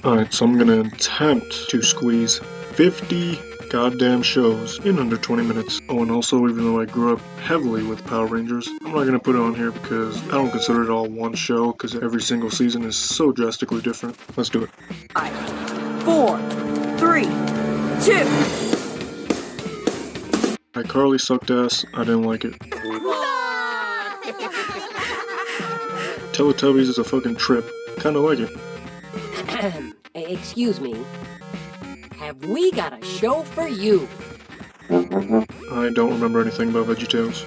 Alright, so I'm gonna attempt to squeeze 50 goddamn shows in under 20 minutes. Oh, and also, even though I grew up heavily with Power Rangers, I'm not gonna put it on here because I don't consider it all one show because every single season is so drastically different. Let's do it. 5, 4, 3, 2. iCarly sucked ass. I didn't like it. Teletubbies is a fucking trip. Kinda like it. Excuse me. Have we got a show for you? I don't remember anything about VeggieTales.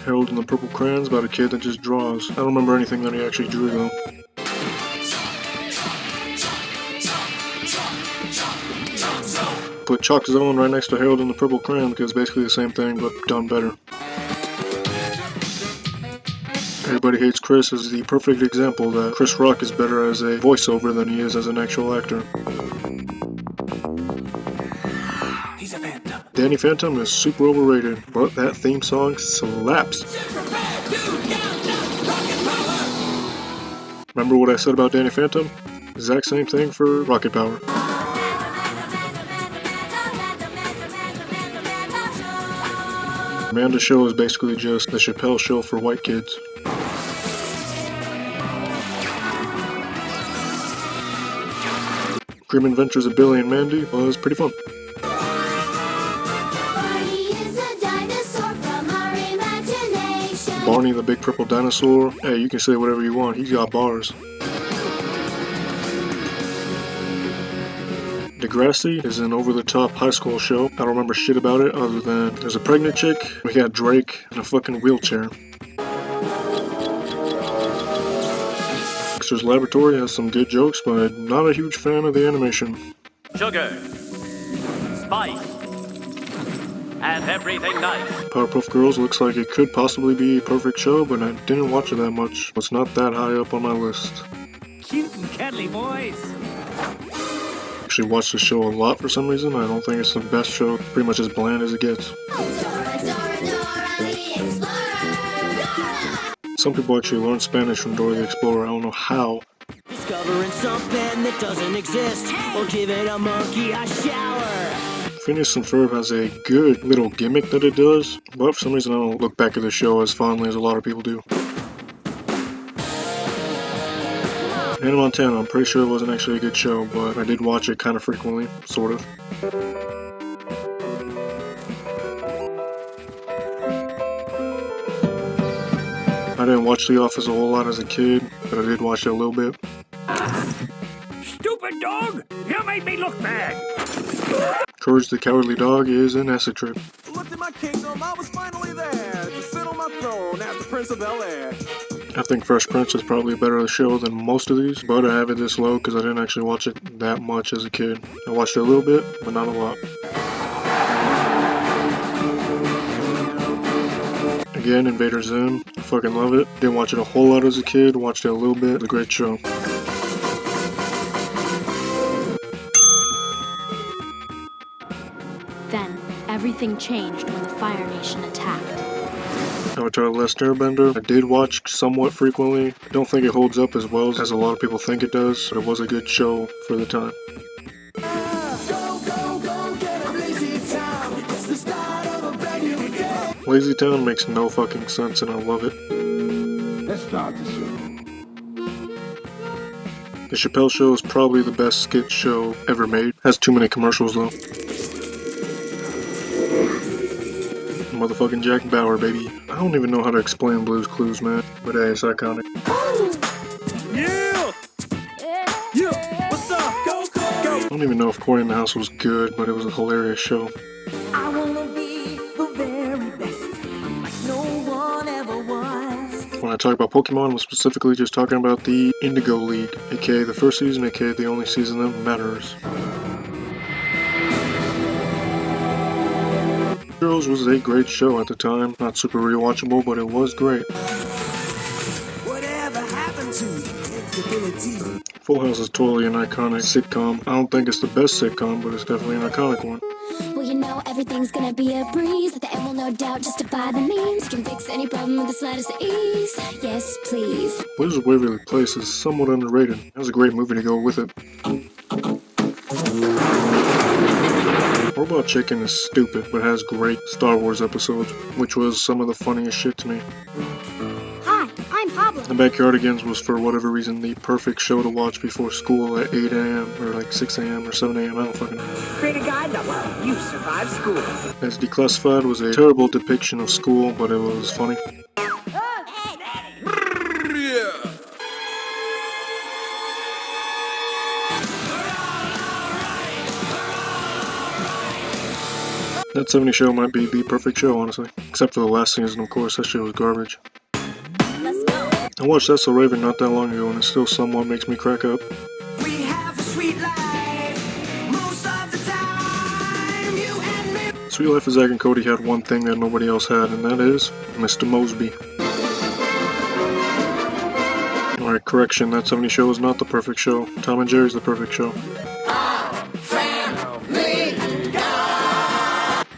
Harold and the Purple Crayons, about a kid that just draws. I don't remember anything that he actually drew though. Put Chalk Zone right next to Harold and the Purple Crayon because it's basically the same thing but done better. Everybody Hates Chris is the perfect example that Chris Rock is better as a voiceover than he is as an actual actor. He's a phantom. Danny Phantom is super overrated, but that theme song slaps. Remember what I said about Danny Phantom? Exact same thing for Rocket Power. Amanda's Show is basically just the Chappelle Show for white kids. Grim Adventures of Billy and Mandy was pretty fun. Barney the Big Purple Dinosaur. Hey, you can say whatever you want, he's got bars. Degrassi is an over-the-top high school show. I don't remember shit about it other than there's a pregnant chick, we got Drake, and a fucking wheelchair. Dexter's Laboratory has some good jokes, but not a huge fan of the animation. Sugar, spice, and everything nice. Powerpuff Girls looks like it could possibly be a perfect show, but I didn't watch it that much. It's not that high up on my list. Cute and cuddly boys. Actually watched the show a lot for some reason. I don't think it's the best show. Pretty much as bland as it gets. Some people actually learn Spanish from Dora the Explorer. I don't know how. Discovering something that doesn't exist, or giving a monkey a shower. Phineas and Ferb has a good little gimmick that it does, but for some reason I don't look back at the show as fondly as a lot of people do. Hannah Montana, I'm pretty sure it wasn't actually a good show, but I did watch it kind of frequently, sort of. I didn't watch The Office a whole lot as a kid, but I did watch it a little bit. Stupid dog! You made me look bad! Courage the Cowardly Dog is an acid trip. Looked at my kingdom, I was finally there to sit on my throne as the Prince of Bel-Air. I think Fresh Prince is probably a better show than most of these, but I have it this low because I didn't actually watch it that much as a kid. I watched it a little bit, but not a lot. Again, Invader Zim, I fucking love it. Didn't watch it a whole lot as a kid, watched it a little bit. It's a great show. Then, everything changed when the Fire Nation attacked. Avatar: The Last Airbender, I did watch somewhat frequently. I don't think it holds up as well as a lot of people think it does, but it was a good show for the time. Lazy Town makes no fucking sense and I love it. Let's start the show. The Chappelle Show is probably the best skit show ever made. Has too many commercials though. Motherfucking Jack Bauer, baby. I don't even know how to explain Blue's Clues, man. But hey, it's iconic. Yeah! Yeah! What's up? Go, go! I don't even know if Corey in the House was good, but it was a hilarious show. I wanna be the very best, like no one ever was. When I talk about Pokemon, I'm specifically just talking about the Indigo League, aka the first season, aka the only season that matters. Heroes was a great show at the time. Not super rewatchable, but it was great. Whatever happened to predictability? Full House is totally an iconic sitcom. I don't think it's the best sitcom, but it's definitely an iconic one. Well, you know, everything's gonna be a breeze. At the end will no doubt justify the means. Can fix any problem with the slightest ease. Yes, please. Wizards of Waverly Place is somewhat underrated. It has a great movie to go with it. Robot Chicken is stupid, but has great Star Wars episodes, which was some of the funniest shit to me. Hi, I'm Pablo. The Backyardigans was, for whatever reason, the perfect show to watch before school at 8 a.m. or like 6 a.m. or 7 a.m. I don't fucking know. Create a guide that will. You survived school. As Declassified was a terrible depiction of school, but it was funny. That 70s show might be the perfect show, honestly. Except for the last season, of course. That shit was garbage. Let's go. I watched That's So Raven not that long ago, and it still somewhat makes me crack up. We have a sweet life most of the time. You and me. Sweet Life of Zack and Cody had one thing that nobody else had, and that is Mr. Mosby. Alright, correction, that 70s show is not the perfect show. Tom and Jerry's the perfect show.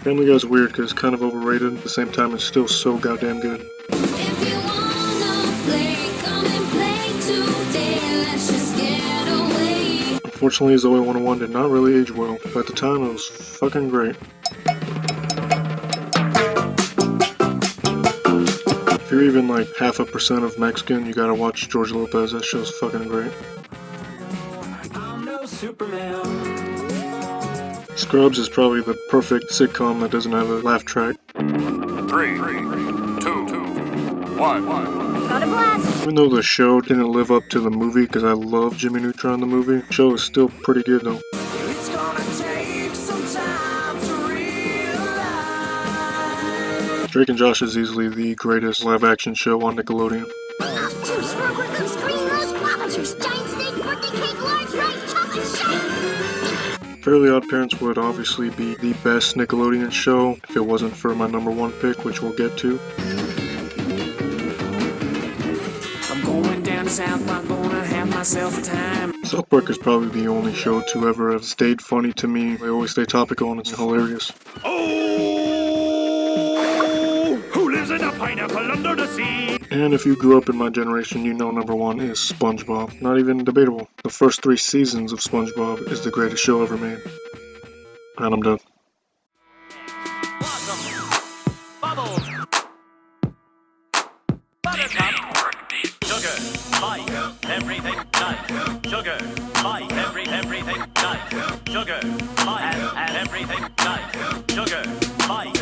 Family Guy's weird because it's kind of overrated. At the same time, it's still so goddamn good. If you wanna play, come and play today. Let's just get away. Unfortunately, Zoe 101 did not really age well, but at the time it was fucking great. If you're even like 0.5% of Mexican, you gotta watch George Lopez. That show's fucking great. I'm no Superman. Scrubs is probably the perfect sitcom that doesn't have a laugh track. 3, 2, 1. Got a blast. Even though the show didn't live up to the movie, because I love Jimmy Neutron the movie, the show is still pretty good though. It's gonna take some time to realize. Drake and Josh is easily the greatest live action show on Nickelodeon. Two sparkling screen roast guava juice, giant steak, birthday cake, large rice, chocolate shake. Fairly Odd Parents would obviously be the best Nickelodeon show if it wasn't for my number one pick, which we'll get to. I'm going down south, I'm gonna have myself a time. South Park is probably the only show to ever have stayed funny to me. They always stay topical and it's hilarious. Oh, who lives in a pineapple under the sea? And if you grew up in my generation, you know number one is SpongeBob. Not even debatable. The first 3 seasons of SpongeBob is the greatest show ever made. And I'm done. Blossom, Bubbles, Buttercup, Sugar, Spice, everything nice. Sugar, Spice, everything nice. Sugar, Spice, and everything nice. Sugar, Spice.